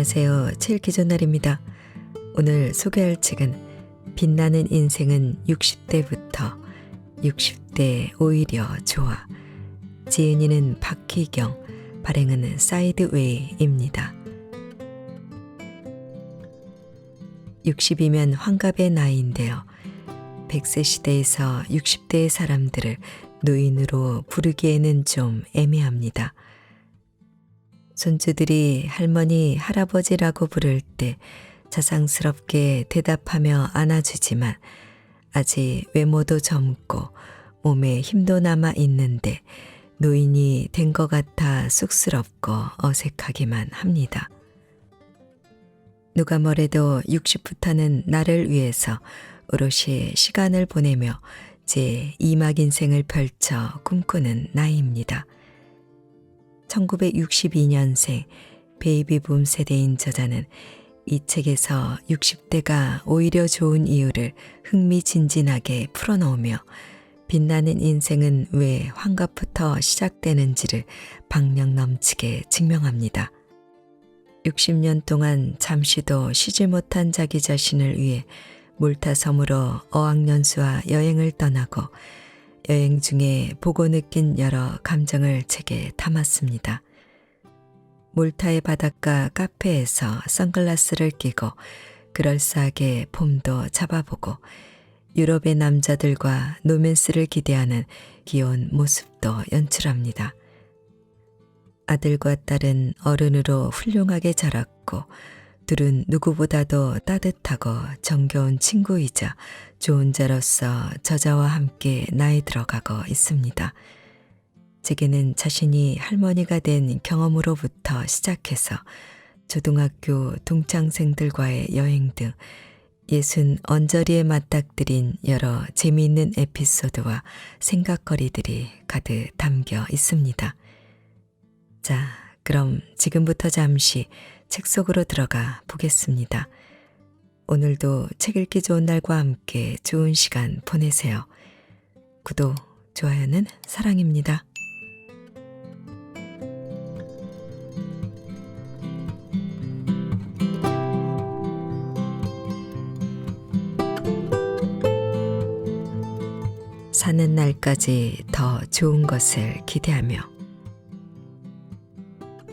안녕하세요. 칠기조날입니다. 오늘 소개할 책은 빛나는 인생은 60대부터 60대 오히려 좋아. 지은이는 박희경, 발행은 사이드웨이입니다. 60이면 환갑의 나이인데요. 100세 시대에서 60대의 사람들을 노인으로 부르기에는 좀 애매합니다. 손주들이 할머니, 할아버지라고 부를 때 자상스럽게 대답하며 안아주지만 아직 외모도 젊고 몸에 힘도 남아 있는데 노인이 된 것 같아 쑥스럽고 어색하기만 합니다. 누가 뭐래도 60부터는 나를 위해서 오롯이 시간을 보내며 제 2막 인생을 펼쳐 꿈꾸는 나이입니다. 1962년생 베이비붐 세대인 저자는 이 책에서 60대가 오히려 좋은 이유를 흥미진진하게 풀어놓으며 빛나는 인생은 왜 환갑부터 시작되는지를 박력 넘치게 증명합니다. 60년 동안 잠시도 쉬지 못한 자기 자신을 위해 몰타섬으로 어학연수와 여행을 떠나고 여행 중에 보고 느낀 여러 감정을 책에 담았습니다. 몰타의 바닷가 카페에서 선글라스를 끼고 그럴싸하게 폼도 잡아보고 유럽의 남자들과 로맨스를 기대하는 귀여운 모습도 연출합니다. 아들과 딸은 어른으로 훌륭하게 자랐고 둘은 누구보다도 따뜻하고 정겨운 친구이자 좋은 자로서 저자와 함께 나이 들어가고 있습니다. 제게는 자신이 할머니가 된 경험으로부터 시작해서 초등학교 동창생들과의 여행 등 60 언저리에 맞닥뜨린 여러 재미있는 에피소드와 생각거리들이 가득 담겨 있습니다. 자, 그럼 지금부터 잠시 책 속으로 들어가 보겠습니다. 오늘도 책 읽기 좋은 날과 함께 좋은 시간 보내세요. 구독, 좋아요는 사랑입니다. 사는 날까지 더 좋은 것을 기대하며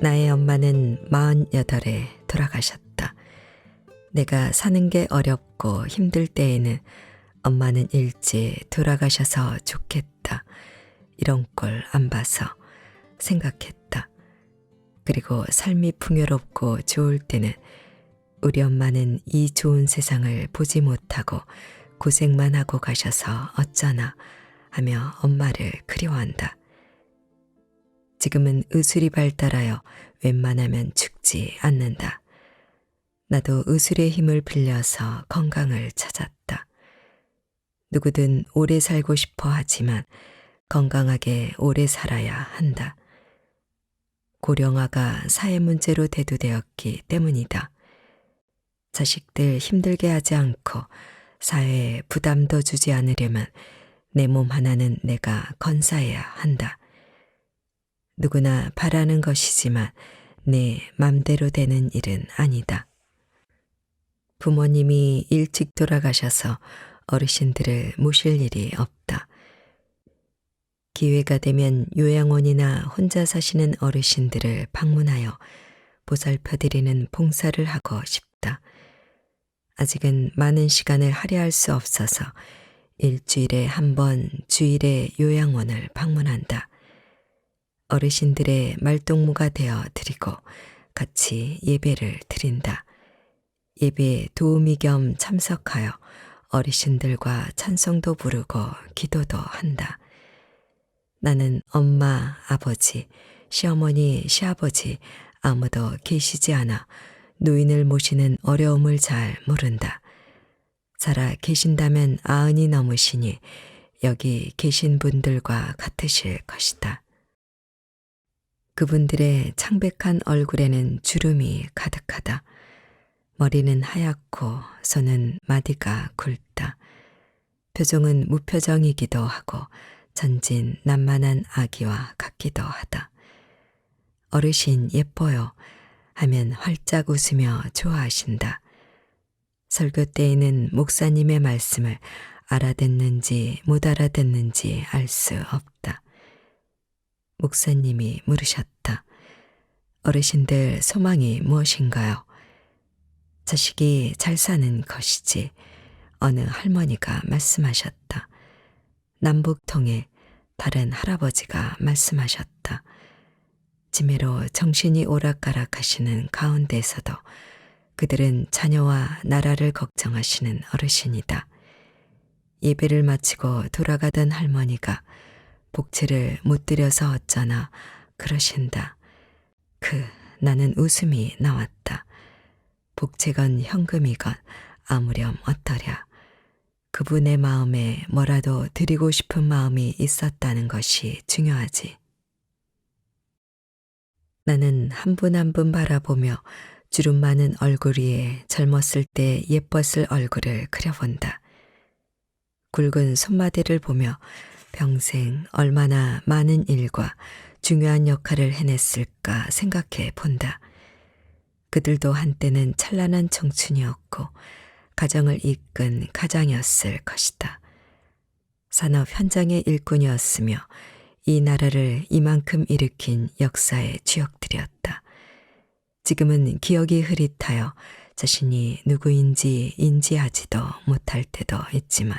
나의 엄마는 48에 돌아가셨다. 내가 사는 게 어렵고 힘들 때에는 엄마는 일찍 돌아가셔서 좋겠다. 이런 걸 안 봐서 생각했다. 그리고 삶이 풍요롭고 좋을 때는 우리 엄마는 이 좋은 세상을 보지 못하고 고생만 하고 가셔서 어쩌나 하며 엄마를 그리워한다. 지금은 의술이 발달하여 웬만하면 죽지 않는다. 나도 의술의 힘을 빌려서 건강을 찾았다. 누구든 오래 살고 싶어 하지만 건강하게 오래 살아야 한다. 고령화가 사회 문제로 대두되었기 때문이다. 자식들 힘들게 하지 않고 사회에 부담도 주지 않으려면 내 몸 하나는 내가 건사해야 한다. 누구나 바라는 것이지만 내 맘대로 되는 일은 아니다. 부모님이 일찍 돌아가셔서 어르신들을 모실 일이 없다. 기회가 되면 요양원이나 혼자 사시는 어르신들을 방문하여 보살펴드리는 봉사를 하고 싶다. 아직은 많은 시간을 할애할 수 없어서 일주일에 한 번 주일에 요양원을 방문한다. 어르신들의 말동무가 되어 드리고 같이 예배를 드린다. 예배에 도우미 겸 참석하여 어르신들과 찬송도 부르고 기도도 한다. 나는 엄마, 아버지, 시어머니, 시아버지 아무도 계시지 않아 노인을 모시는 어려움을 잘 모른다. 살아 계신다면 90이 넘으시니 여기 계신 분들과 같으실 것이다. 그분들의 창백한 얼굴에는 주름이 가득하다. 머리는 하얗고 손은 마디가 굵다. 표정은 무표정이기도 하고 전진난만한 아기와 같기도 하다. 어르신 예뻐요. 하면 활짝 웃으며 좋아하신다. 설교 때에는 목사님의 말씀을 알아듣는지 못 알아듣는지 알 수 없다. 목사님이 물으셨다. 어르신들 소망이 무엇인가요? 자식이 잘 사는 것이지. 어느 할머니가 말씀하셨다. 남북통에 다른 할아버지가 말씀하셨다. 치매로 정신이 오락가락하시는 가운데서도 그들은 자녀와 나라를 걱정하시는 어르신이다. 예배를 마치고 돌아가던 할머니가 복채를 못 드려서 어쩌나 그러신다. 나는 웃음이 나왔다. 복채건 현금이건 아무렴 어떠랴. 그분의 마음에 뭐라도 드리고 싶은 마음이 있었다는 것이 중요하지. 나는 한 분 한 분 바라보며 주름 많은 얼굴 위에 젊었을 때 예뻤을 얼굴을 그려본다. 굵은 손마디를 보며 평생 얼마나 많은 일과 중요한 역할을 해냈을까 생각해 본다. 그들도 한때는 찬란한 청춘이었고 가정을 이끈 가장이었을 것이다. 산업 현장의 일꾼이었으며 이 나라를 이만큼 일으킨 역사의 주역들이었다. 지금은 기억이 흐릿하여 자신이 누구인지 인지하지도 못할 때도 있지만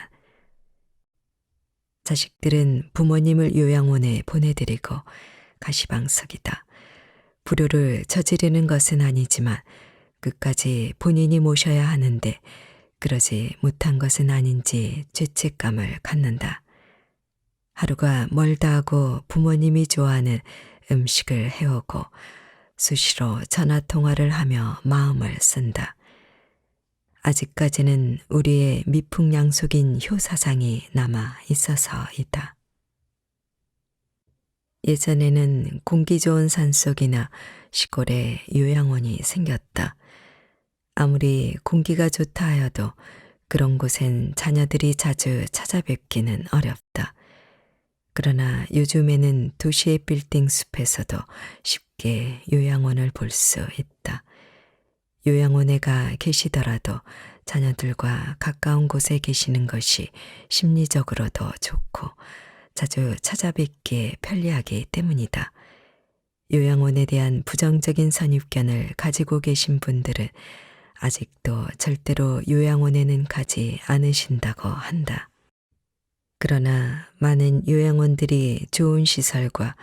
자식들은 부모님을 요양원에 보내드리고 가시방석이다. 불효를 저지르는 것은 아니지만 끝까지 본인이 모셔야 하는데 그러지 못한 것은 아닌지 죄책감을 갖는다. 하루가 멀다 하고 부모님이 좋아하는 음식을 해오고 수시로 전화통화를 하며 마음을 쓴다. 아직까지는 우리의 미풍양속인 효사상이 남아 있어서이다. 예전에는 공기 좋은 산속이나 시골에 요양원이 생겼다. 아무리 공기가 좋다 하여도 그런 곳엔 자녀들이 자주 찾아뵙기는 어렵다. 그러나 요즘에는 도시의 빌딩 숲에서도 쉽게 요양원을 볼 수 있다. 요양원에 가 계시더라도 자녀들과 가까운 곳에 계시는 것이 심리적으로도 좋고 자주 찾아뵙기에 편리하기 때문이다. 요양원에 대한 부정적인 선입견을 가지고 계신 분들은 아직도 절대로 요양원에는 가지 않으신다고 한다. 그러나 많은 요양원들이 좋은 시설과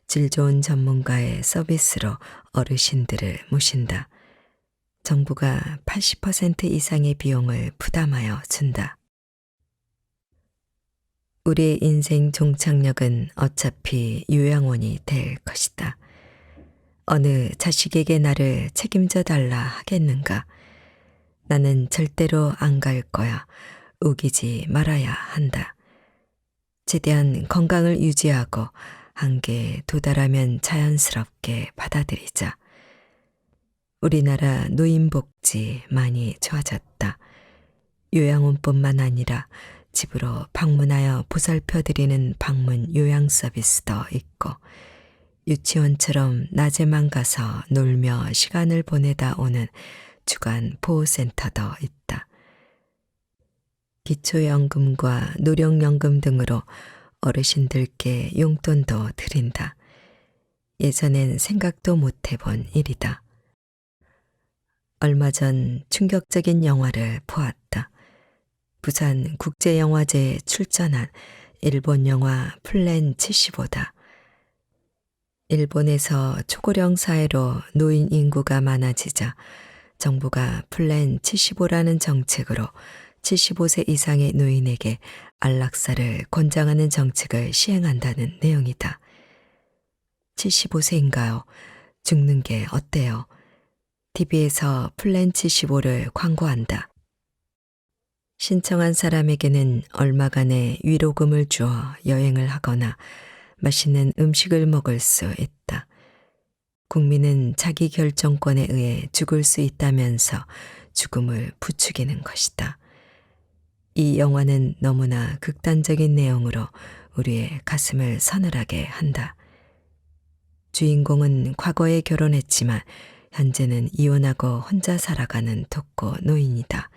질 좋은 전문가의 서비스로 어르신들을 모신다. 정부가 80% 이상의 비용을 부담하여 준다. 우리의 인생 종착역은 어차피 요양원이 될 것이다. 어느 자식에게 나를 책임져 달라 하겠는가? 나는 절대로 안 갈 거야. 우기지 말아야 한다. 최대한 건강을 유지하고 한계에 도달하면 자연스럽게 받아들이자. 우리나라 노인복지 많이 좋아졌다. 요양원뿐만 아니라 집으로 방문하여 보살펴드리는 방문 요양 서비스도 있고 유치원처럼 낮에만 가서 놀며 시간을 보내다 오는 주간 보호센터도 있다. 기초연금과 노령연금 등으로 어르신들께 용돈도 드린다. 예전엔 생각도 못 해본 일이다. 얼마 전 충격적인 영화를 보았다. 부산 국제영화제에 출전한 일본 영화 플랜 75다. 일본에서 초고령 사회로 노인 인구가 많아지자 정부가 플랜 75라는 정책으로 75세 이상의 노인에게 안락사를 권장하는 정책을 시행한다는 내용이다. 75세인가요? 죽는 게 어때요? TV에서 플랜 75를 광고한다. 신청한 사람에게는 얼마간의 위로금을 주어 여행을 하거나 맛있는 음식을 먹을 수 있다. 국민은 자기 결정권에 의해 죽을 수 있다면서 죽음을 부추기는 것이다. 이 영화는 너무나 극단적인 내용으로 우리의 가슴을 서늘하게 한다. 주인공은 과거에 결혼했지만 현재는 이혼하고 혼자 살아가는 독거 노인이다.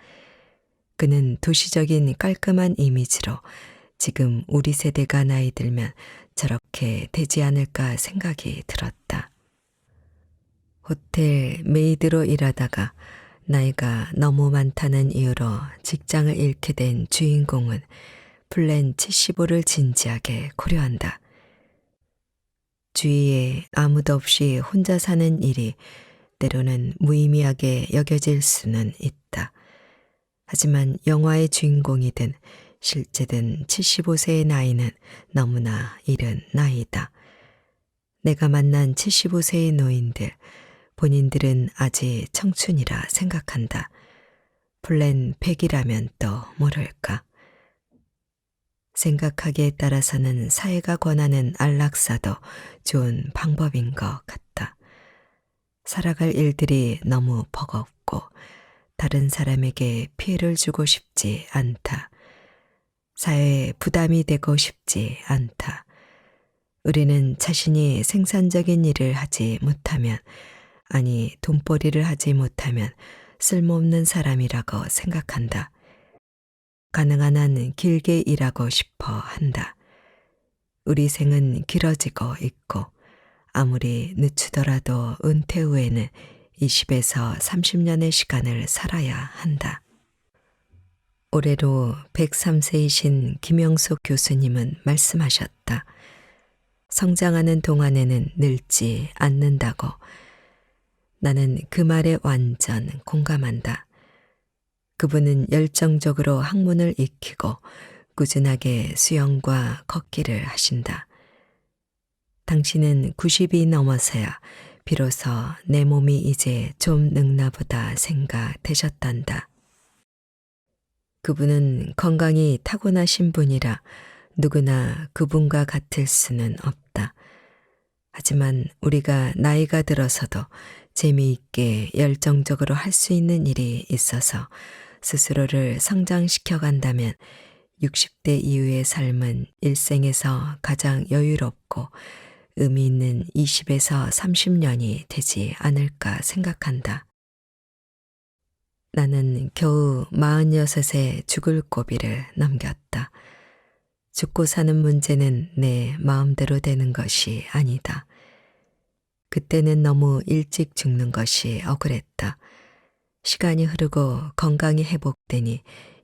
그는 도시적인 깔끔한 이미지로 지금 우리 세대가 나이 들면 저렇게 되지 않을까 생각이 들었다. 호텔 메이드로 일하다가 나이가 너무 많다는 이유로 직장을 잃게 된 주인공은 플랜 75를 진지하게 고려한다. 주위에 아무도 없이 혼자 사는 일이 때로는 무의미하게 여겨질 수는 있다. 하지만 영화의 주인공이든 실제든 75세의 나이는 너무나 이른 나이다. 내가 만난 75세의 노인들, 본인들은 아직 청춘이라 생각한다. 플랜 100이라면 또 모를까. 생각하기에 따라서는 사회가 권하는 안락사도 좋은 방법인 것 같다. 살아갈 일들이 너무 버겁고 다른 사람에게 피해를 주고 싶지 않다. 사회에 부담이 되고 싶지 않다. 우리는 자신이 생산적인 일을 하지 못하면, 아니 돈벌이를 하지 못하면 쓸모없는 사람이라고 생각한다. 가능한 한 길게 일하고 싶어 한다. 우리 생은 길어지고 있고 아무리 늦추더라도 은퇴 후에는 20에서 30년의 시간을 살아야 한다. 올해로 103세이신 김영숙 교수님은 말씀하셨다. 성장하는 동안에는 늙지 않는다고. 나는 그 말에 완전 공감한다. 그분은 열정적으로 학문을 익히고 꾸준하게 수영과 걷기를 하신다. 당신은 90이 넘어서야 비로소 내 몸이 이제 좀 늙나 보다 생각되셨단다. 그분은 건강이 타고나신 분이라 누구나 그분과 같을 수는 없다. 하지만 우리가 나이가 들어서도 재미있게 열정적으로 할 수 있는 일이 있어서 스스로를 성장시켜 간다면 60대 이후의 삶은 일생에서 가장 여유롭고 의미 있는 20에서 30년이 되지 않을까 생각한다. 나는 겨우 46에 죽을 고비를 넘겼다. 죽고 사는 문제는 내 마음대로 되는 것이 아니다. 그때는 너무 일찍 죽는 것이 억울했다. 시간이 흐르고 건강이 회복되니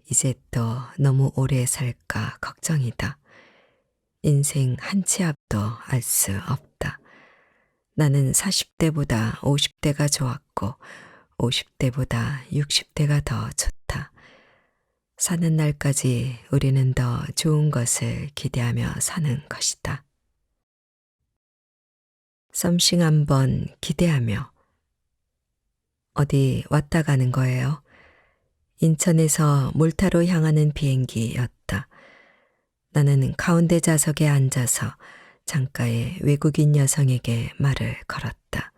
이제 또 너무 오래 살까 걱정이다. 인생 한 치 앞도 알 수 없다. 나는 40대보다 50대가 좋았고 50대보다 60대가 더 좋다. 사는 날까지 우리는 더 좋은 것을 기대하며 사는 것이다. 썸씽 한번 기대하며. 어디 왔다 가는 거예요? 인천에서 몰타로 향하는 비행기였다. 나는 가운데 좌석에 앉아서 창가의 외국인 여성에게 말을 걸었다.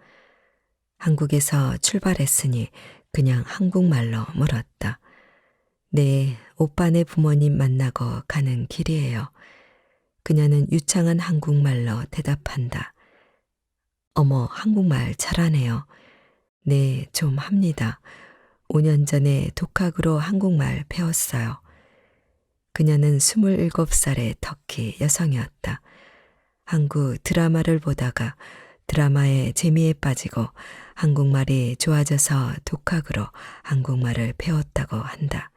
한국에서 출발했으니 그냥 한국말로 물었다. 네, 오빠네 부모님 만나고 가는 길이에요. 그녀는 유창한 한국말로 대답한다. 어머, 한국말 잘하네요. 네, 좀 합니다. 5년 전에 독학으로 한국말 배웠어요. 그녀는 27살의 터키 여성이었다. 한국 드라마를 보다가 드라마의 재미에 빠지고 한국말이 좋아져서 독학으로 한국말을 배웠다고 한다.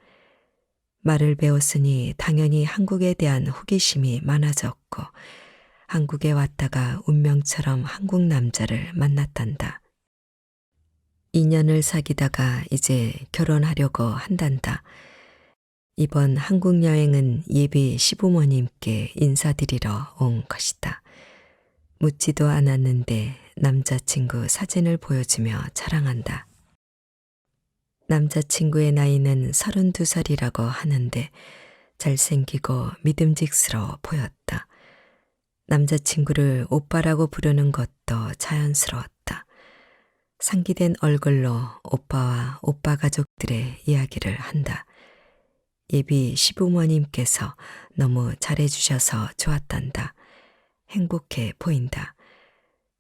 말을 배웠으니 당연히 한국에 대한 호기심이 많아졌고 한국에 왔다가 운명처럼 한국 남자를 만났단다. 2년을 사귀다가 이제 결혼하려고 한단다. 이번 한국 여행은 예비 시부모님께 인사드리러 온 것이다. 묻지도 않았는데 남자친구 사진을 보여주며 자랑한다. 남자친구의 나이는 32살이라고 하는데 잘생기고 믿음직스러워 보였다. 남자친구를 오빠라고 부르는 것도 자연스러웠다. 상기된 얼굴로 오빠와 오빠 가족들의 이야기를 한다. 예비 시부모님께서 너무 잘해주셔서 좋았단다. 행복해 보인다.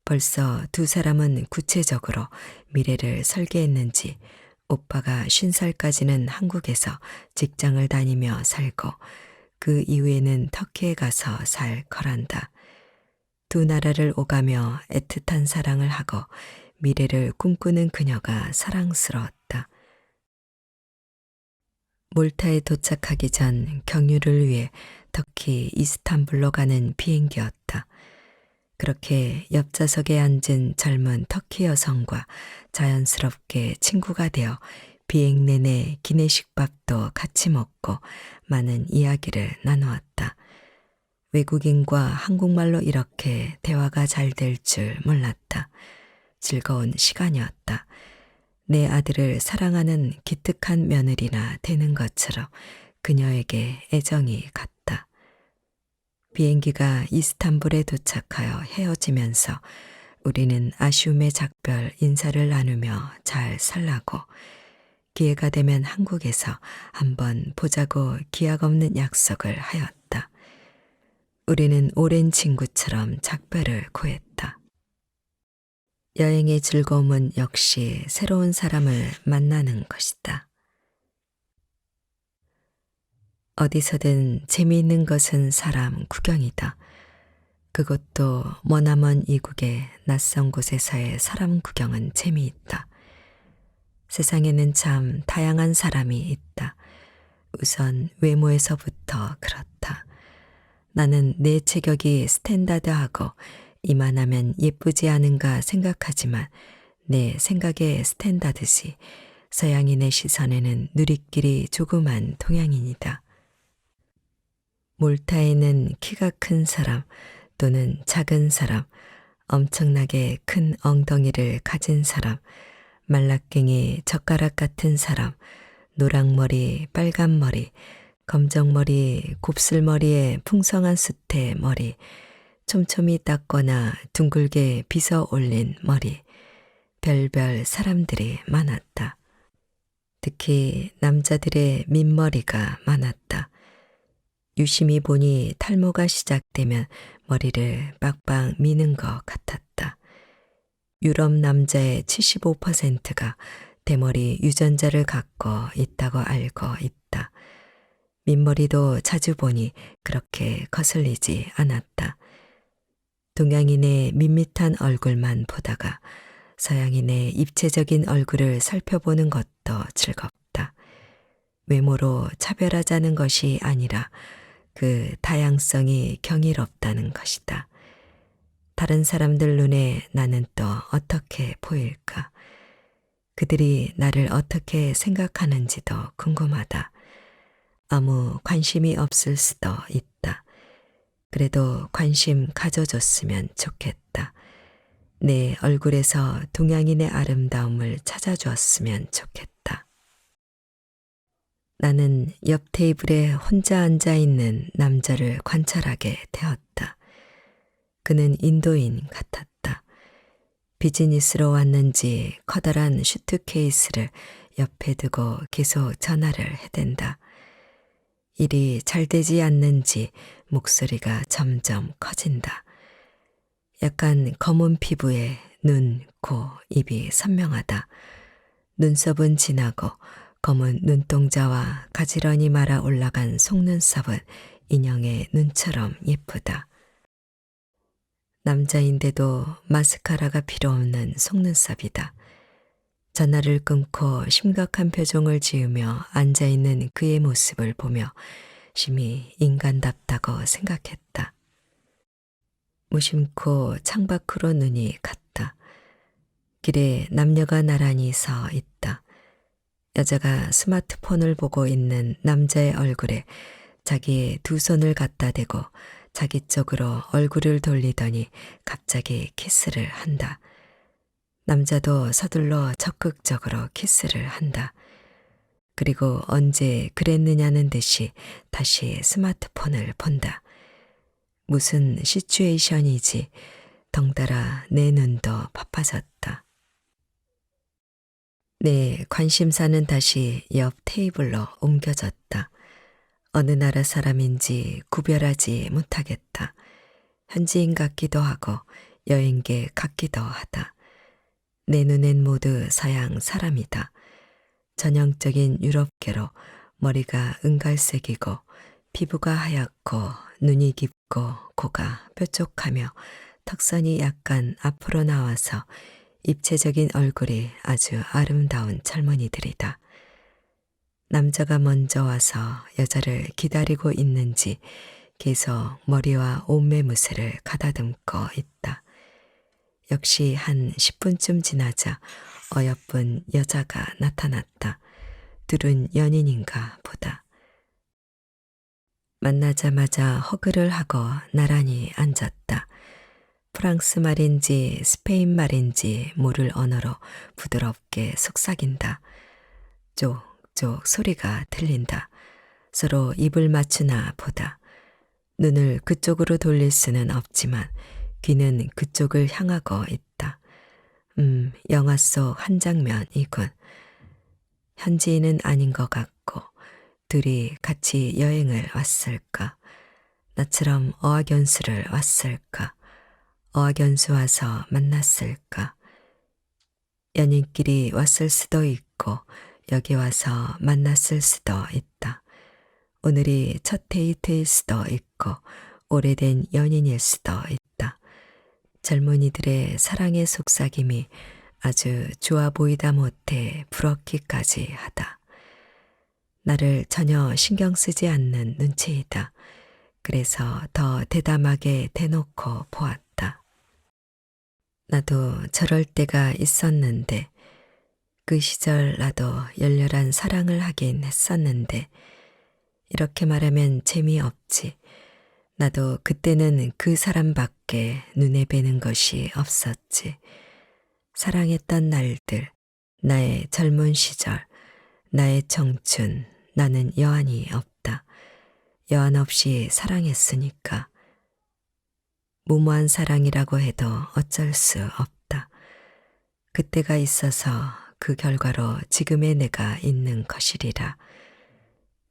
벌써 두 사람은 구체적으로 미래를 설계했는지 오빠가 50살까지는 한국에서 직장을 다니며 살고 그 이후에는 터키에 가서 살 거란다. 두 나라를 오가며 애틋한 사랑을 하고 미래를 꿈꾸는 그녀가 사랑스러웠다. 몰타에 도착하기 전 경유를 위해 터키 이스탄불로 가는 비행기였다. 그렇게 옆좌석에 앉은 젊은 터키 여성과 자연스럽게 친구가 되어 비행 내내 기내식밥도 같이 먹고 많은 이야기를 나누었다. 외국인과 한국말로 이렇게 대화가 잘 될 줄 몰랐다. 즐거운 시간이었다. 내 아들을 사랑하는 기특한 며느리나 되는 것처럼 그녀에게 애정이 갔다. 비행기가 이스탄불에 도착하여 헤어지면서 우리는 아쉬움의 작별 인사를 나누며 잘 살라고 기회가 되면 한국에서 한번 보자고 기약 없는 약속을 하였다. 우리는 오랜 친구처럼 작별을 고했다. 여행의 즐거움은 역시 새로운 사람을 만나는 것이다. 어디서든 재미있는 것은 사람 구경이다. 그것도 머나먼 이국의 낯선 곳에서의 사람 구경은 재미있다. 세상에는 참 다양한 사람이 있다. 우선 외모에서부터 그렇다. 나는 내 체격이 스탠다드하고 이만하면 예쁘지 않은가 생각하지만 내 생각의 스탠다드시 서양인의 시선에는 누리끼리 조그만 동양인이다. 몰타에는 키가 큰 사람 또는 작은 사람, 엄청나게 큰 엉덩이를 가진 사람, 말라깽이 젓가락 같은 사람, 노랑머리, 빨간머리, 검정머리, 곱슬머리에 풍성한 숱의 머리, 촘촘히 닦거나 둥글게 빗어 올린 머리, 별별 사람들이 많았다. 특히 남자들의 민머리가 많았다. 유심히 보니 탈모가 시작되면 머리를 빡빡 미는 것 같았다. 유럽 남자의 75%가 대머리 유전자를 갖고 있다고 알고 있다. 민머리도 자주 보니 그렇게 거슬리지 않았다. 동양인의 밋밋한 얼굴만 보다가 서양인의 입체적인 얼굴을 살펴보는 것도 즐겁다. 외모로 차별하자는 것이 아니라 그 다양성이 경이롭다는 것이다. 다른 사람들 눈에 나는 또 어떻게 보일까? 그들이 나를 어떻게 생각하는지도 궁금하다. 아무 관심이 없을 수도 있다. 그래도 관심 가져줬으면 좋겠다. 내 얼굴에서 동양인의 아름다움을 찾아주었으면 좋겠다. 나는 옆 테이블에 혼자 앉아있는 남자를 관찰하게 되었다. 그는 인도인 같았다. 비즈니스로 왔는지 커다란 슈트케이스를 옆에 두고 계속 전화를 해댄다. 일이 잘 되지 않는지 목소리가 점점 커진다. 약간 검은 피부에 눈, 코, 입이 선명하다. 눈썹은 진하고 검은 눈동자와 가지런히 말아 올라간 속눈썹은 인형의 눈처럼 예쁘다. 남자인데도 마스카라가 필요 없는 속눈썹이다. 전화를 끊고 심각한 표정을 지으며 앉아있는 그의 모습을 보며 심히 인간답다고 생각했다. 무심코 창밖으로 눈이 갔다. 길에 남녀가 나란히 서 있다. 여자가 스마트폰을 보고 있는 남자의 얼굴에 자기의 두 손을 갖다 대고 자기 쪽으로 얼굴을 돌리더니 갑자기 키스를 한다. 남자도 서둘러 적극적으로 키스를 한다. 그리고 언제 그랬느냐는 듯이 다시 스마트폰을 본다. 무슨 시츄에이션이지 덩달아 내 눈도 바빠졌다. 내 관심사는 다시 옆 테이블로 옮겨졌다. 어느 나라 사람인지 구별하지 못하겠다. 현지인 같기도 하고 여행계 같기도 하다. 내 눈엔 모두 서양 사람이다. 전형적인 유럽계로 머리가 은갈색이고 피부가 하얗고 눈이 깊고 코가 뾰족하며 턱선이 약간 앞으로 나와서 입체적인 얼굴이 아주 아름다운 젊은이들이다. 남자가 먼저 와서 여자를 기다리고 있는지 계속 머리와 옷매무새를 가다듬고 있다. 역시 한 10분쯤 지나자 어여쁜 여자가 나타났다. 둘은 연인인가 보다. 만나자마자 허그를 하고 나란히 앉았다. 프랑스 말인지 스페인 말인지 모를 언어로 부드럽게 속삭인다. 쪽쪽 소리가 들린다. 서로 입을 맞추나 보다. 눈을 그쪽으로 돌릴 수는 없지만 귀는 그쪽을 향하고 있다. 영화 속 한 장면이군. 현지인은 아닌 것 같고 둘이 같이 여행을 왔을까? 나처럼 어학연수를 왔을까? 어학연수 와서 만났을까? 연인끼리 왔을 수도 있고 여기 와서 만났을 수도 있다. 오늘이 첫 데이트일 수도 있고 오래된 연인일 수도 있다. 젊은이들의 사랑의 속삭임이 아주 좋아 보이다 못해 부럽기까지 하다. 나를 전혀 신경 쓰지 않는 눈치이다. 그래서 더 대담하게 대놓고 보았다. 나도 저럴 때가 있었는데 그 시절 나도 열렬한 사랑을 하긴 했었는데 이렇게 말하면 재미없지. 나도 그때는 그 사람밖에 눈에 뵈는 것이 없었지. 사랑했던 날들, 나의 젊은 시절, 나의 청춘, 나는 여한이 없다. 여한 없이 사랑했으니까. 무모한 사랑이라고 해도 어쩔 수 없다. 그때가 있어서 그 결과로 지금의 내가 있는 것이리라.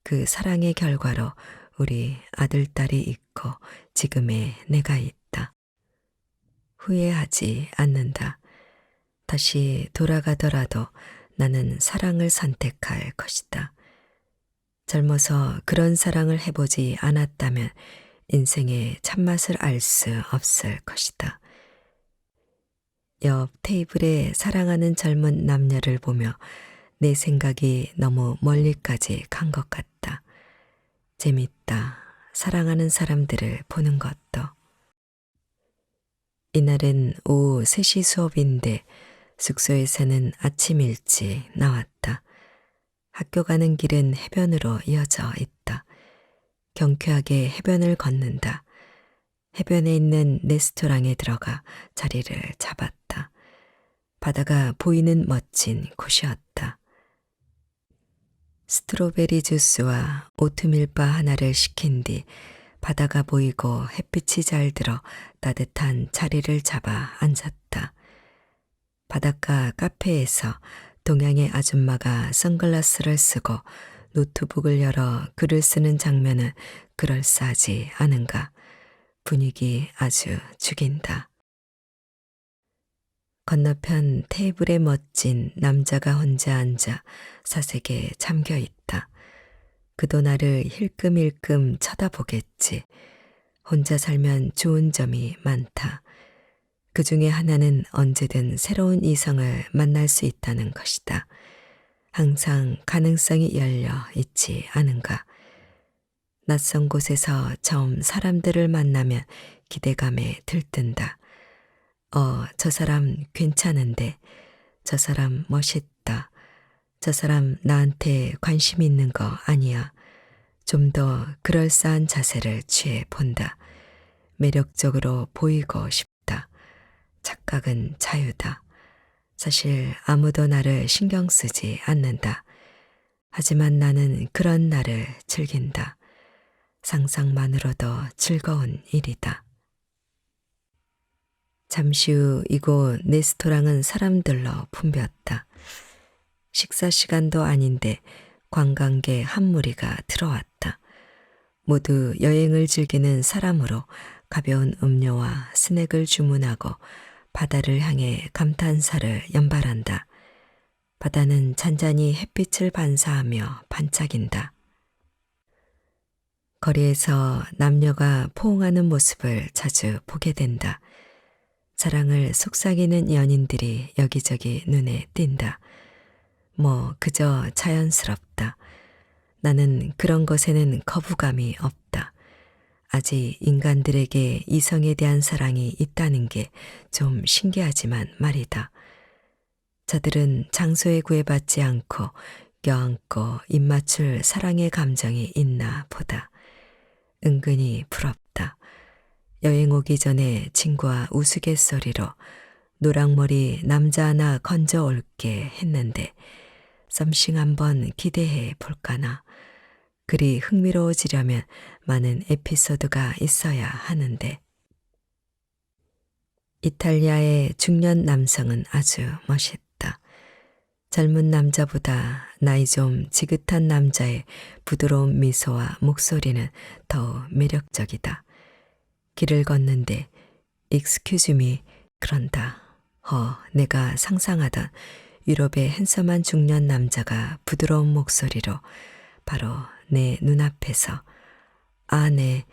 그 사랑의 결과로 우리 아들, 딸이 있고 지금의 내가 있다. 후회하지 않는다. 다시 돌아가더라도 나는 사랑을 선택할 것이다. 젊어서 그런 사랑을 해보지 않았다면 인생의 참맛을 알 수 없을 것이다. 옆 테이블에 사랑하는 젊은 남녀를 보며 내 생각이 너무 멀리까지 간 것 같다. 재밌다. 사랑하는 사람들을 보는 것도. 이날은 오후 3시 수업인데 숙소에서는 아침 일찍 나왔다. 학교 가는 길은 해변으로 이어져 있다. 경쾌하게 해변을 걷는다. 해변에 있는 레스토랑에 들어가 자리를 잡았다. 바다가 보이는 멋진 곳이었다. 스트로베리 주스와 오트밀바 하나를 시킨 뒤 바다가 보이고 햇빛이 잘 들어 따뜻한 자리를 잡아 앉았다. 바닷가 카페에서 동양의 아줌마가 선글라스를 쓰고 노트북을 열어 글을 쓰는 장면은 그럴싸하지 않은가. 분위기 아주 죽인다. 건너편 테이블에 멋진 남자가 혼자 앉아 사색에 잠겨 있다. 그도 나를 힐끔힐끔 쳐다보겠지. 혼자 살면 좋은 점이 많다. 그 중에 하나는 언제든 새로운 이성을 만날 수 있다는 것이다. 항상 가능성이 열려 있지 않은가. 낯선 곳에서 처음 사람들을 만나면 기대감에 들뜬다. 저 사람 괜찮은데, 저 사람 멋있다. 저 사람 나한테 관심 있는 거 아니야. 좀 더 그럴싸한 자세를 취해 본다. 매력적으로 보이고 싶다. 착각은 자유다. 사실 아무도 나를 신경 쓰지 않는다. 하지만 나는 그런 나를 즐긴다. 상상만으로도 즐거운 일이다. 잠시 후 이곳 레스토랑은 사람들로 붐볐다. 식사 시간도 아닌데 관광객 한 무리가 들어왔다. 모두 여행을 즐기는 사람으로 가벼운 음료와 스낵을 주문하고 바다를 향해 감탄사를 연발한다. 바다는 잔잔히 햇빛을 반사하며 반짝인다. 거리에서 남녀가 포옹하는 모습을 자주 보게 된다. 사랑을 속삭이는 연인들이 여기저기 눈에 띈다. 뭐 그저 자연스럽다. 나는 그런 것에는 거부감이 없다. 아직 인간들에게 이성에 대한 사랑이 있다는 게 좀 신기하지만 말이다. 저들은 장소에 구애받지 않고 껴안고 입맞출 사랑의 감정이 있나 보다. 은근히 부럽다. 여행 오기 전에 친구와 우스갯소리로 노랑머리 남자 하나 건져 올게 했는데 썸씽 한번 기대해 볼까나. 그리 흥미로워지려면 많은 에피소드가 있어야 하는데. 이탈리아의 중년 남성은 아주 멋있다. 젊은 남자보다 나이 좀 지긋한 남자의 부드러운 미소와 목소리는 더 매력적이다. 길을 걷는데 "Excuse me" 그런다. 내가 상상하던 유럽의 핸섬한 중년 남자가 부드러운 목소리로 바로 내 눈앞에서 "아, 네"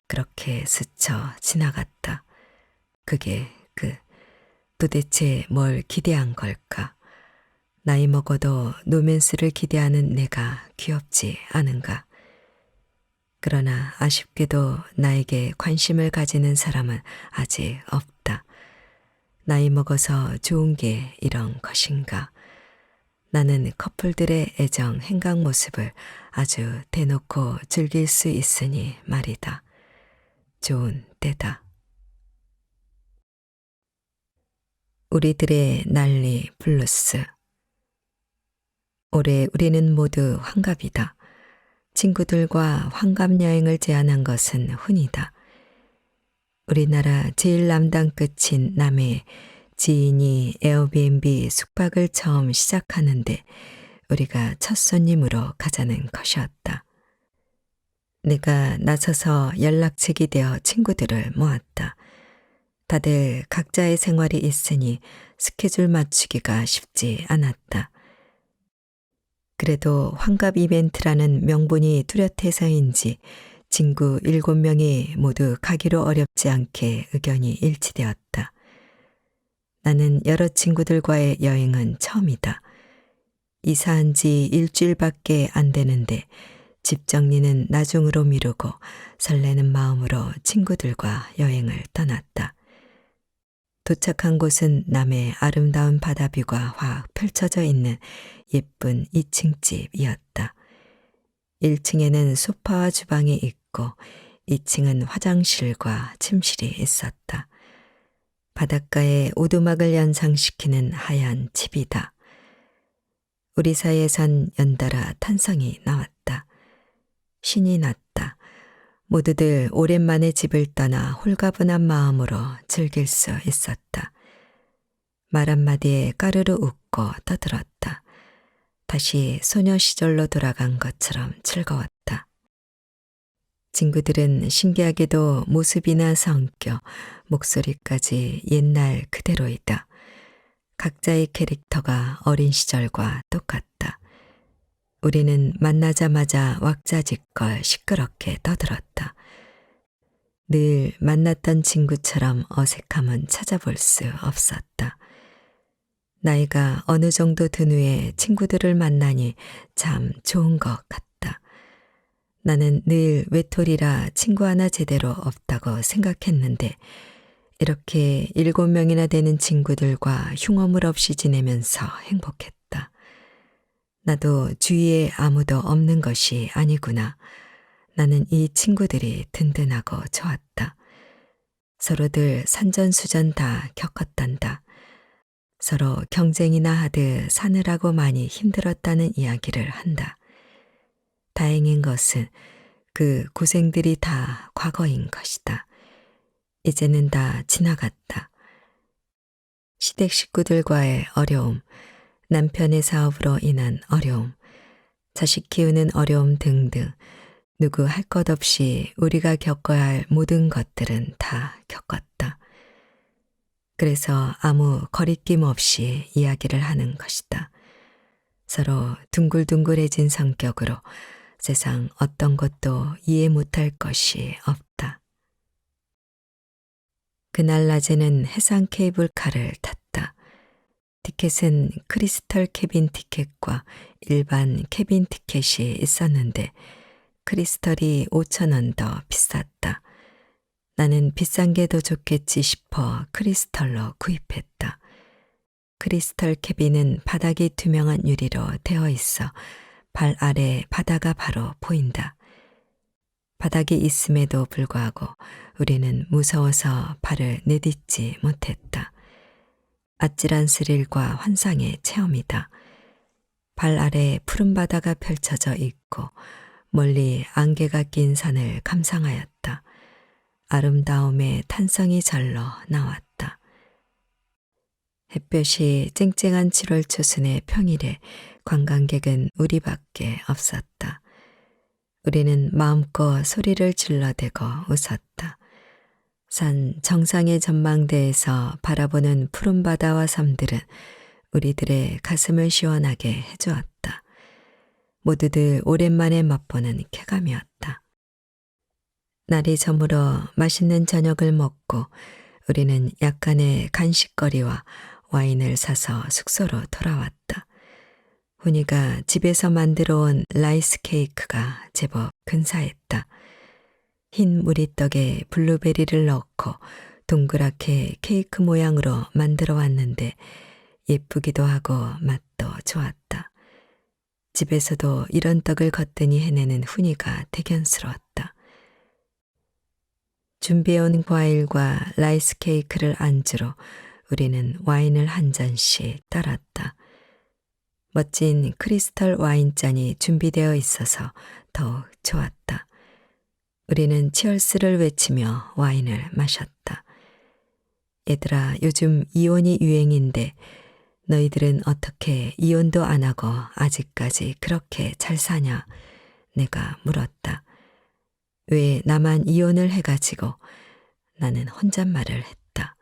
그렇게 스쳐 지나갔다. 그게 도대체 뭘 기대한 걸까? 나이 먹어도 노맨스를 기대하는 내가 귀엽지 않은가? 그러나 아쉽게도 나에게 관심을 가지는 사람은 아직 없다. 나이 먹어서 좋은 게 이런 것인가? 나는 커플들의 애정 행각 모습을 아주 대놓고 즐길 수 있으니 말이다. 좋은 때다. 우리들의 난리 블루스. 올해 우리는 모두 환갑이다. 친구들과 환갑 여행을 제안한 것은 훈이다. 우리나라 제일 남단 끝인 남해에 지인이 에어비앤비 숙박을 처음 시작하는데 우리가 첫 손님으로 가자는 것이었다. 내가 나서서 연락책이 되어 친구들을 모았다. 다들 각자의 생활이 있으니 스케줄 맞추기가 쉽지 않았다. 그래도 환갑 이벤트라는 명분이 뚜렷해서인지 친구 7명이 모두 가기로 어렵지 않게 의견이 일치되었다. 나는 여러 친구들과의 여행은 처음이다. 이사한 지 일주일밖에 안 되는데 집 정리는 나중으로 미루고 설레는 마음으로 친구들과 여행을 떠났다. 도착한 곳은 남해 아름다운 바다뷰가 확 펼쳐져 있는 예쁜 2층 집이었다. 1층에는 소파와 주방이 있고 2층은 화장실과 침실이 있었다. 바닷가에 오두막을 연상시키는 하얀 집이다. 우리 사이에선 연달아 탄성이 나왔다. 신이 났다. 모두들 오랜만에 집을 떠나 홀가분한 마음으로 즐길 수 있었다. 말 한마디에 까르르 웃고 떠들었다. 다시 소녀 시절로 돌아간 것처럼 즐거웠다. 친구들은 신기하게도 모습이나 성격, 목소리까지 옛날 그대로이다. 각자의 캐릭터가 어린 시절과 똑같다. 우리는 만나자마자 왁자지껄 시끄럽게 떠들었다. 늘 만났던 친구처럼 어색함은 찾아볼 수 없었다. 나이가 어느 정도 든 후에 친구들을 만나니 참 좋은 것 같다. 나는 늘 외톨이라 친구 하나 제대로 없다고 생각했는데 이렇게 7명이나 되는 친구들과 흉어물 없이 지내면서 행복했다. 나도 주위에 아무도 없는 것이 아니구나. 나는 이 친구들이 든든하고 좋았다. 서로들 산전수전 다 겪었단다. 서로 경쟁이나 하듯 사느라고 많이 힘들었다는 이야기를 한다. 다행인 것은 그 고생들이 다 과거인 것이다. 이제는 다 지나갔다. 시댁 식구들과의 어려움, 남편의 사업으로 인한 어려움, 자식 키우는 어려움 등등 누구 할 것 없이 우리가 겪어야 할 모든 것들은 다 겪었다. 그래서 아무 거리낌 없이 이야기를 하는 것이다. 서로 둥글둥글해진 성격으로 세상 어떤 것도 이해 못할 것이 없다. 그날 낮에는 해상 케이블카를 탔다. 티켓은 크리스털 캐빈 티켓과 일반 캐빈 티켓이 있었는데 크리스털이 5,000원 더 비쌌다. 나는 비싼 게 더 좋겠지 싶어 크리스털로 구입했다. 크리스털 캐빈은 바닥이 투명한 유리로 되어 있어 발 아래 바다가 바로 보인다. 바닥이 있음에도 불구하고 우리는 무서워서 발을 내딛지 못했다. 아찔한 스릴과 환상의 체험이다. 발 아래 푸른 바다가 펼쳐져 있고 멀리 안개가 낀 산을 감상하였다. 아름다움의 탄성이 절로 나왔다. 햇볕이 쨍쨍한 7월 초순의 평일에 관광객은 우리밖에 없었다. 우리는 마음껏 소리를 질러대고 웃었다. 산 정상의 전망대에서 바라보는 푸른 바다와 섬들은 우리들의 가슴을 시원하게 해주었다. 모두들 오랜만에 맛보는 쾌감이었다. 날이 저물어 맛있는 저녁을 먹고 우리는 약간의 간식거리와 와인을 사서 숙소로 돌아왔다. 훈이가 집에서 만들어 온 라이스 케이크가 제법 근사했다. 흰 무리떡에 블루베리를 넣고 동그랗게 케이크 모양으로 만들어 왔는데 예쁘기도 하고 맛도 좋았다. 집에서도 이런 떡을 거뜬히 해내는 훈이가 대견스러웠다. 준비해온 과일과 라이스 케이크를 안주로 우리는 와인을 한 잔씩 따랐다. 멋진 크리스털 와인잔이 준비되어 있어서 더욱 좋았다. 우리는 치얼스를 외치며 와인을 마셨다. 얘들아, 요즘 이혼이 유행인데 너희들은 어떻게 이혼도 안 하고 아직까지 그렇게 잘 사냐? 내가 물었다. 왜 나만 이혼을 해가지고 나는 혼잣말을 했다.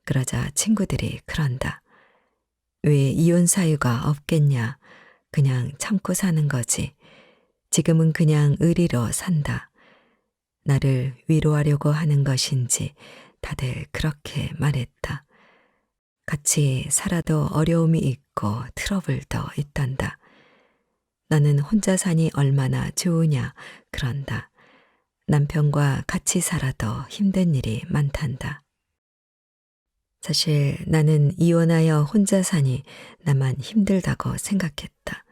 그러자 친구들이 그런다. 왜 이혼 사유가 없겠냐? 그냥 참고 사는 거지. 지금은 그냥 의리로 산다. 나를 위로하려고 하는 것인지 다들 그렇게 말했다. 같이 살아도 어려움이 있고 트러블도 있단다. 나는 혼자 사니 얼마나 좋으냐 그런다. 남편과 같이 살아도 힘든 일이 많단다. 사실 나는 이혼하여 혼자 사니 나만 힘들다고 생각했다.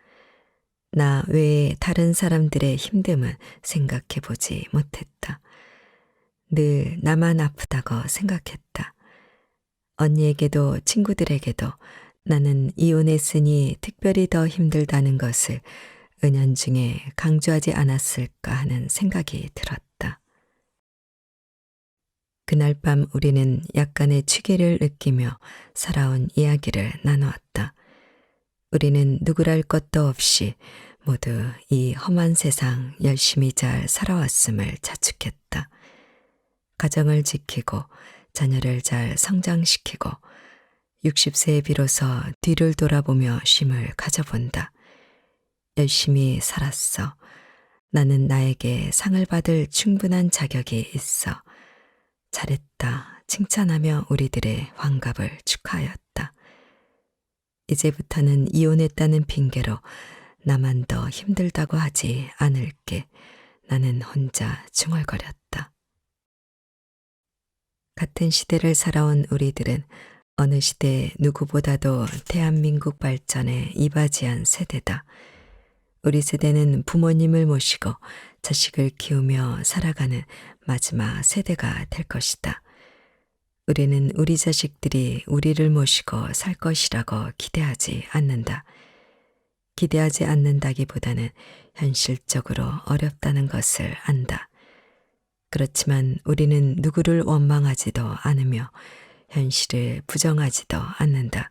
나 외에 다른 사람들의 힘듦은 생각해 보지 못했다. 늘 나만 아프다고 생각했다. 언니에게도 친구들에게도 나는 이혼했으니 특별히 더 힘들다는 것을 은연중에 강조하지 않았을까 하는 생각이 들었다. 그날 밤 우리는 약간의 취기를 느끼며 살아온 이야기를 나누었다. 우리는 누구랄 것도 없이 모두 이 험한 세상 열심히 잘 살아왔음을 자축했다. 가정을 지키고 자녀를 잘 성장시키고 60세에 비로소 뒤를 돌아보며 쉼을 가져본다. 열심히 살았어. 나는 나에게 상을 받을 충분한 자격이 있어. 잘했다. 칭찬하며 우리들의 환갑을 축하하였다. 이제부터는 이혼했다는 핑계로 나만 더 힘들다고 하지 않을게. 나는 혼자 중얼거렸다. 같은 시대를 살아온 우리들은 어느 시대 누구보다도 대한민국 발전에 이바지한 세대다. 우리 세대는 부모님을 모시고 자식을 키우며 살아가는 마지막 세대가 될 것이다. 우리는 우리 자식들이 우리를 모시고 살 것이라고 기대하지 않는다. 기대하지 않는다기보다는 현실적으로 어렵다는 것을 안다. 그렇지만 우리는 누구를 원망하지도 않으며 현실을 부정하지도 않는다.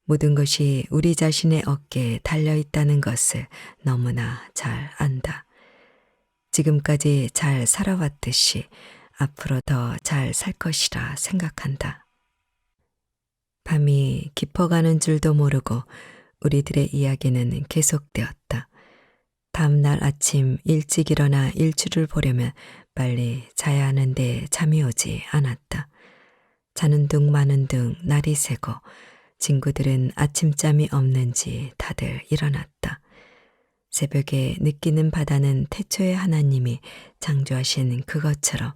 모든 것이 우리 자신의 어깨에 달려있다는 것을 너무나 잘 안다. 지금까지 잘 살아왔듯이 앞으로 더 잘 살 것이라 생각한다. 밤이 깊어가는 줄도 모르고 우리들의 이야기는 계속되었다. 다음 날 아침 일찍 일어나 일출을 보려면 빨리 자야 하는데 잠이 오지 않았다. 자는 둥 마는 둥 날이 새고 친구들은 아침잠이 없는지 다들 일어났다. 새벽에 느끼는 바다는 태초에 하나님이 창조하신 그것처럼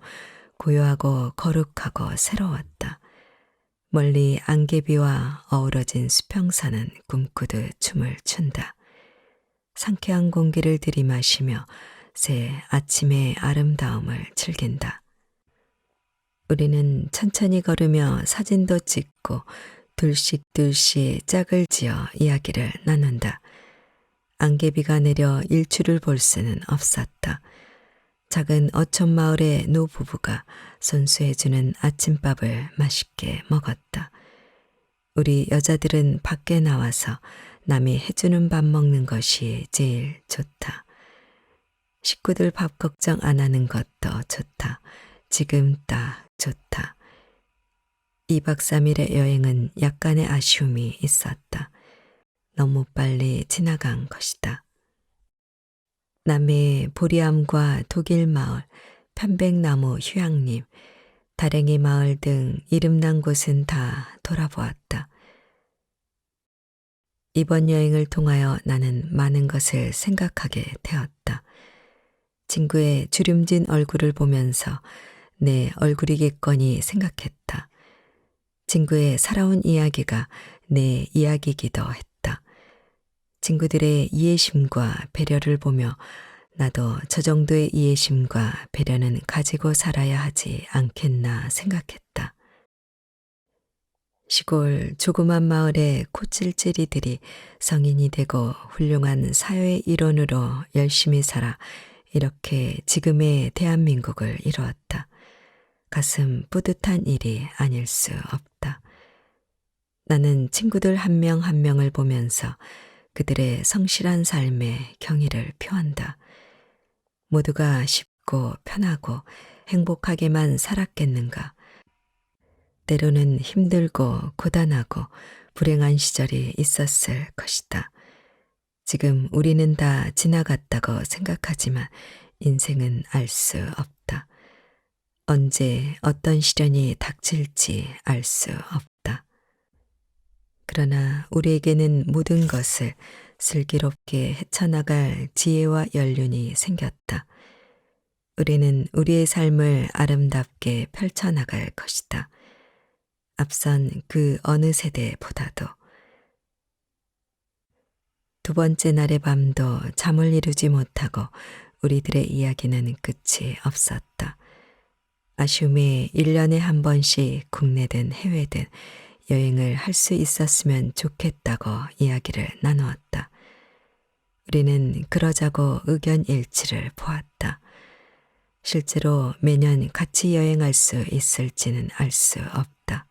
고요하고 거룩하고 새로웠다. 멀리 안개비와 어우러진 수평선은 꿈꾸듯 춤을 춘다. 상쾌한 공기를 들이마시며 새 아침의 아름다움을 즐긴다. 우리는 천천히 걸으며 사진도 찍고 둘씩 짝을 지어 이야기를 나눈다. 안개비가 내려 일출을 볼 수는 없었다. 작은 어촌 마을의 노부부가 손수해주는 아침밥을 맛있게 먹었다. 우리 여자들은 밖에 나와서 남이 해주는 밥 먹는 것이 제일 좋다. 식구들 밥 걱정 안 하는 것도 좋다. 지금 딱 좋다. 2박 3일의 여행은 약간의 아쉬움이 있었다. 너무 빨리 지나간 것이다. 남해 보리암과 독일 마을, 편백나무 휴양림, 다랭이 마을 등 이름난 곳은 다 돌아보았다. 이번 여행을 통하여 나는 많은 것을 생각하게 되었다. 친구의 주름진 얼굴을 보면서 내 얼굴이겠거니 생각했다. 친구의 살아온 이야기가 내 이야기이기도 했다. 친구들의 이해심과 배려를 보며 나도 저 정도의 이해심과 배려는 가지고 살아야 하지 않겠나 생각했다. 시골 조그만 마을의 코찔찔이들이 성인이 되고 훌륭한 사회 일원으로 열심히 살아 이렇게 지금의 대한민국을 이루었다. 가슴 뿌듯한 일이 아닐 수 없다. 나는 친구들 한 명 한 명을 보면서 그들의 성실한 삶에 경의를 표한다. 모두가 쉽고 편하고 행복하게만 살았겠는가. 때로는 힘들고 고단하고 불행한 시절이 있었을 것이다. 지금 우리는 다 지나갔다고 생각하지만 인생은 알 수 없다. 언제 어떤 시련이 닥칠지 알 수 없다. 그러나 우리에게는 모든 것을 슬기롭게 헤쳐나갈 지혜와 연륜이 생겼다. 우리는 우리의 삶을 아름답게 펼쳐나갈 것이다. 앞선 그 어느 세대보다도. 두 번째 날의 밤도 잠을 이루지 못하고 우리들의 이야기는 끝이 없었다. 아쉬움에 1년에 한 번씩 국내든 해외든 여행을 할 수 있었으면 좋겠다고 이야기를 나누었다. 우리는 그러자고 의견 일치를 보았다. 실제로 매년 같이 여행할 수 있을지는 알 수 없다.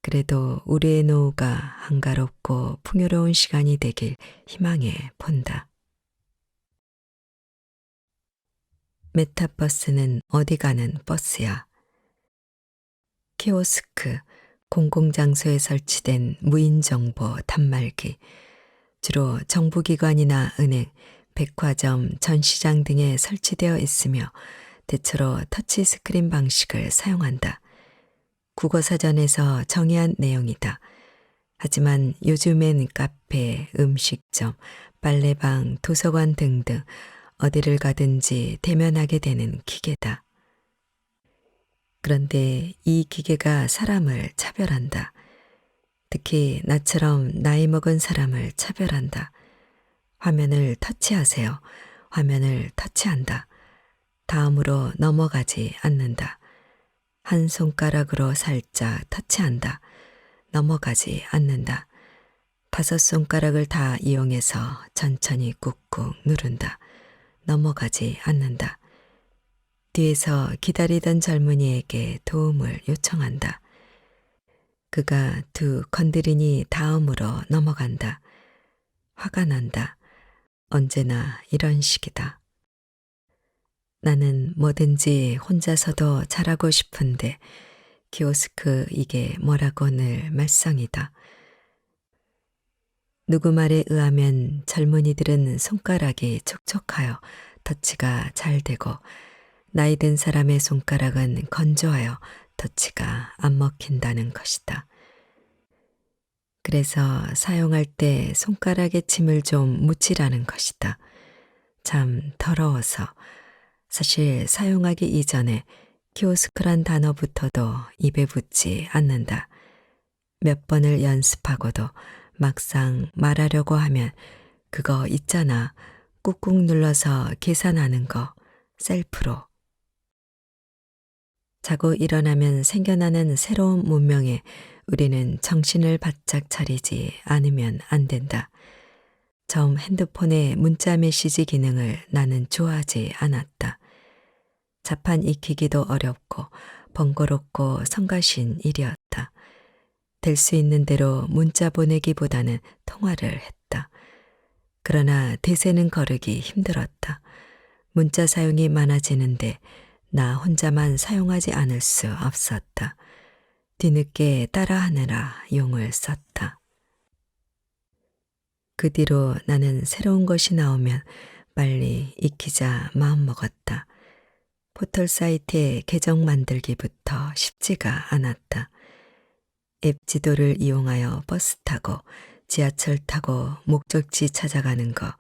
그래도 우리의 노후가 한가롭고 풍요로운 시간이 되길 희망해 본다. 메타버스는 어디 가는 버스야. 키오스크, 공공장소에 설치된 무인정보 단말기, 주로 정부기관이나 은행, 백화점, 전시장 등에 설치되어 있으며 대체로 터치스크린 방식을 사용한다. 국어사전에서 정의한 내용이다. 하지만 요즘엔 카페, 음식점, 빨래방, 도서관 등등 어디를 가든지 대면하게 되는 기계다. 그런데 이 기계가 사람을 차별한다. 특히 나처럼 나이 먹은 사람을 차별한다. 화면을 터치하세요. 화면을 터치한다. 다음으로 넘어가지 않는다. 한 손가락으로 살짝 터치한다. 넘어가지 않는다. 5손가락을 다 이용해서 천천히 꾹꾹 누른다. 넘어가지 않는다. 뒤에서 기다리던 젊은이에게 도움을 요청한다. 그가 두 건드리니 다음으로 넘어간다. 화가 난다. 언제나 이런 식이다. 나는 뭐든지 혼자서도 잘하고 싶은데 키오스크 이게 뭐라고 늘 말썽이다. 누구 말에 의하면 젊은이들은 손가락이 촉촉하여 터치가 잘 되고 나이 든 사람의 손가락은 건조하여 터치가 안 먹힌다는 것이다. 그래서 사용할 때 손가락에 침을 좀 묻히라는 것이다. 참 더러워서 사실 사용하기 이전에 키오스크란 단어부터도 입에 붙지 않는다. 몇 번을 연습하고도 막상 말하려고 하면 그거 있잖아. 꾹꾹 눌러서 계산하는 거 셀프로. 자고 일어나면 생겨나는 새로운 문명에 우리는 정신을 바짝 차리지 않으면 안 된다. 처음 핸드폰의 문자 메시지 기능을 나는 좋아하지 않았다. 자판 익히기도 어렵고 번거롭고 성가신 일이었다. 될 수 있는 대로 문자 보내기보다는 통화를 했다. 그러나 대세는 거르기 힘들었다. 문자 사용이 많아지는데 나 혼자만 사용하지 않을 수 없었다. 뒤늦게 따라하느라 용을 썼다. 그 뒤로 나는 새로운 것이 나오면 빨리 익히자 마음먹었다. 포털 사이트의 계정 만들기부터 쉽지가 않았다. 앱 지도를 이용하여 버스 타고 지하철 타고 목적지 찾아가는 거,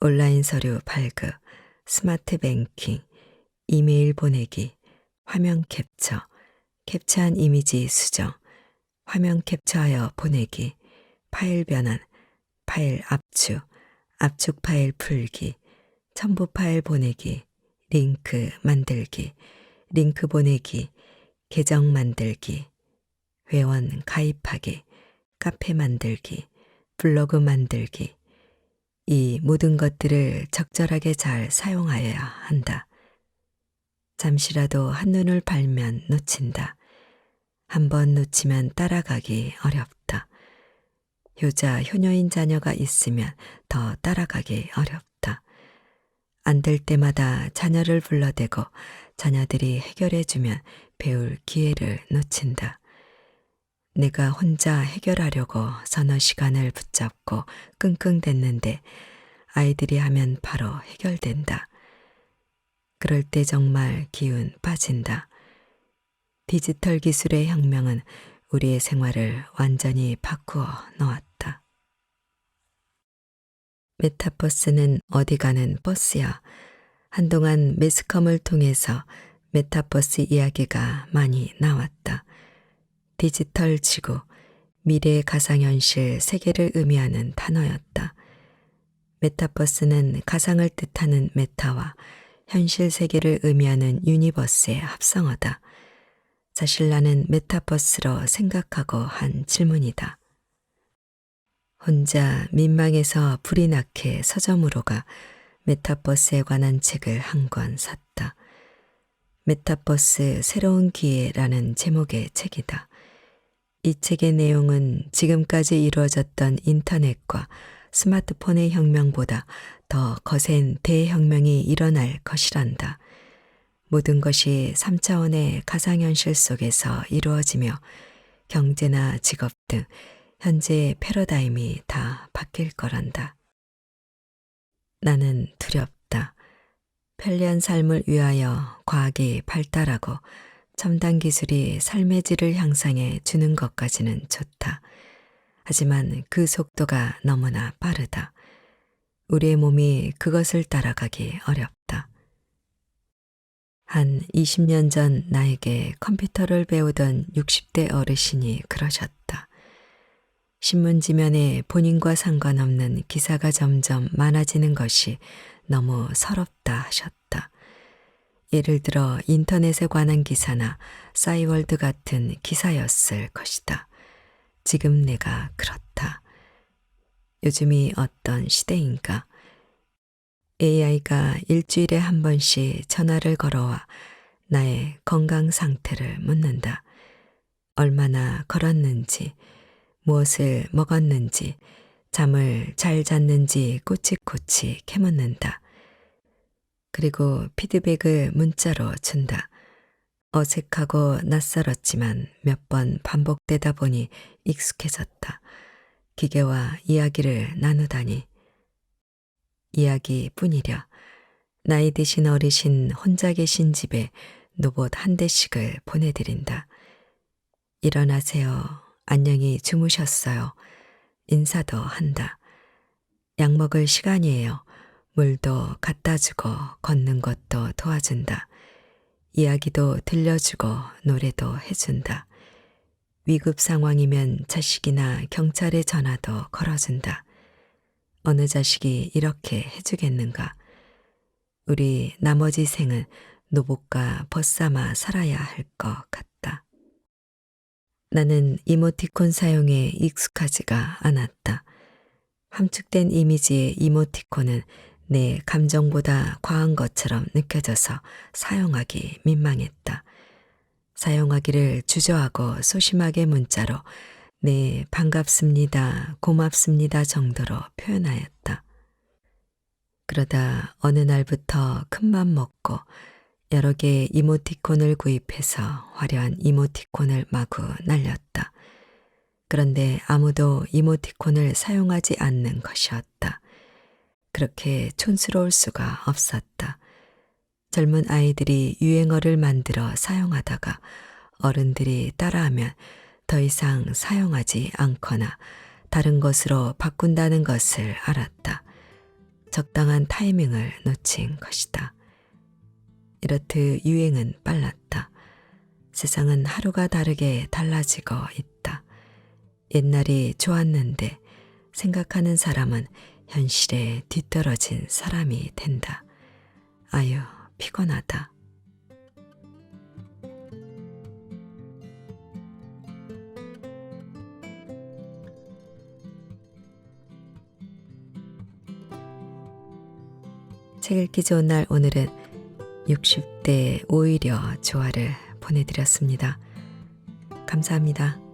온라인 서류 발급, 스마트 뱅킹, 이메일 보내기, 화면 캡처, 캡처한 이미지 수정, 화면 캡처하여 보내기, 파일 변환, 파일 압축, 압축 파일 풀기, 첨부 파일 보내기, 링크 만들기, 링크 보내기, 계정 만들기, 회원 가입하기, 카페 만들기, 블로그 만들기, 이 모든 것들을 적절하게 잘 사용하여야 한다. 잠시라도 한눈을 팔면 놓친다. 한 번 놓치면 따라가기 어렵다. 효자, 효녀인 자녀가 있으면 더 따라가기 어렵다. 안 될 때마다 자녀를 불러대고 자녀들이 해결해주면 배울 기회를 놓친다. 내가 혼자 해결하려고 서너 시간을 붙잡고 끙끙댔는데 아이들이 하면 바로 해결된다. 그럴 때 정말 기운 빠진다. 디지털 기술의 혁명은 우리의 생활을 완전히 바꾸어 놓았다. 메타버스는 어디 가는 버스야. 한동안 매스컴을 통해서 메타버스 이야기가 많이 나왔다. 디지털 지구, 미래의 가상현실 세계를 의미하는 단어였다. 메타버스는 가상을 뜻하는 메타와 현실 세계를 의미하는 유니버스의 합성어다. 사실 나는 메타버스로 생각하고 한 질문이다. 혼자 민망해서 불이 나게 서점으로 가 메타버스에 관한 책을 한 권 샀다. 메타버스 새로운 기회라는 제목의 책이다. 이 책의 내용은 지금까지 이루어졌던 인터넷과 스마트폰의 혁명보다 더 거센 대혁명이 일어날 것이란다. 모든 것이 3차원의 가상현실 속에서 이루어지며 경제나 직업 등 현재의 패러다임이 다 바뀔 거란다. 나는 두렵다. 편리한 삶을 위하여 과학이 발달하고 첨단 기술이 삶의 질을 향상해 주는 것까지는 좋다. 하지만 그 속도가 너무나 빠르다. 우리의 몸이 그것을 따라가기 어렵다. 한 20년 전 나에게 컴퓨터를 배우던 60대 어르신이 그러셨다. 신문지면에 본인과 상관없는 기사가 점점 많아지는 것이 너무 서럽다 하셨다. 예를 들어 인터넷에 관한 기사나 싸이월드 같은 기사였을 것이다. 지금 내가 그렇다. 요즘이 어떤 시대인가? AI가 일주일에 한 번씩 전화를 걸어와 나의 건강 상태를 묻는다. 얼마나 걸었는지, 무엇을 먹었는지, 잠을 잘 잤는지 꼬치꼬치 캐묻는다. 그리고 피드백을 문자로 준다. 어색하고 낯설었지만 몇 번 반복되다 보니 익숙해졌다. 기계와 이야기를 나누다니. 이야기뿐이랴. 나이 드신 어르신 혼자 계신 집에 로봇 한 대씩을 보내드린다. 일어나세요. 안녕히 주무셨어요. 인사도 한다. 약 먹을 시간이에요. 물도 갖다 주고 걷는 것도 도와준다. 이야기도 들려주고 노래도 해준다. 위급 상황이면 자식이나 경찰에 전화도 걸어준다. 어느 자식이 이렇게 해주겠는가? 우리 나머지 생은 노봇과 벗삼아 살아야 할 것 같다. 나는 이모티콘 사용에 익숙하지가 않았다. 함축된 이미지의 이모티콘은 내 감정보다 과한 것처럼 느껴져서 사용하기 민망했다. 사용하기를 주저하고 소심하게 문자로 네, 반갑습니다, 고맙습니다 정도로 표현하였다. 그러다 어느 날부터 큰맘 먹고 여러 개의 이모티콘을 구입해서 화려한 이모티콘을 마구 날렸다. 그런데 아무도 이모티콘을 사용하지 않는 것이었다. 그렇게 촌스러울 수가 없었다. 젊은 아이들이 유행어를 만들어 사용하다가 어른들이 따라하면 더 이상 사용하지 않거나 다른 것으로 바꾼다는 것을 알았다. 적당한 타이밍을 놓친 것이다. 이렇듯 유행은 빨랐다. 세상은 하루가 다르게 달라지고 있다. 옛날이 좋았는데 생각하는 사람은 현실에 뒤떨어진 사람이 된다. 아유, 피곤하다. 책 읽기 좋은 날 오늘은 60대 오히려 좋아를 보내드렸습니다. 감사합니다.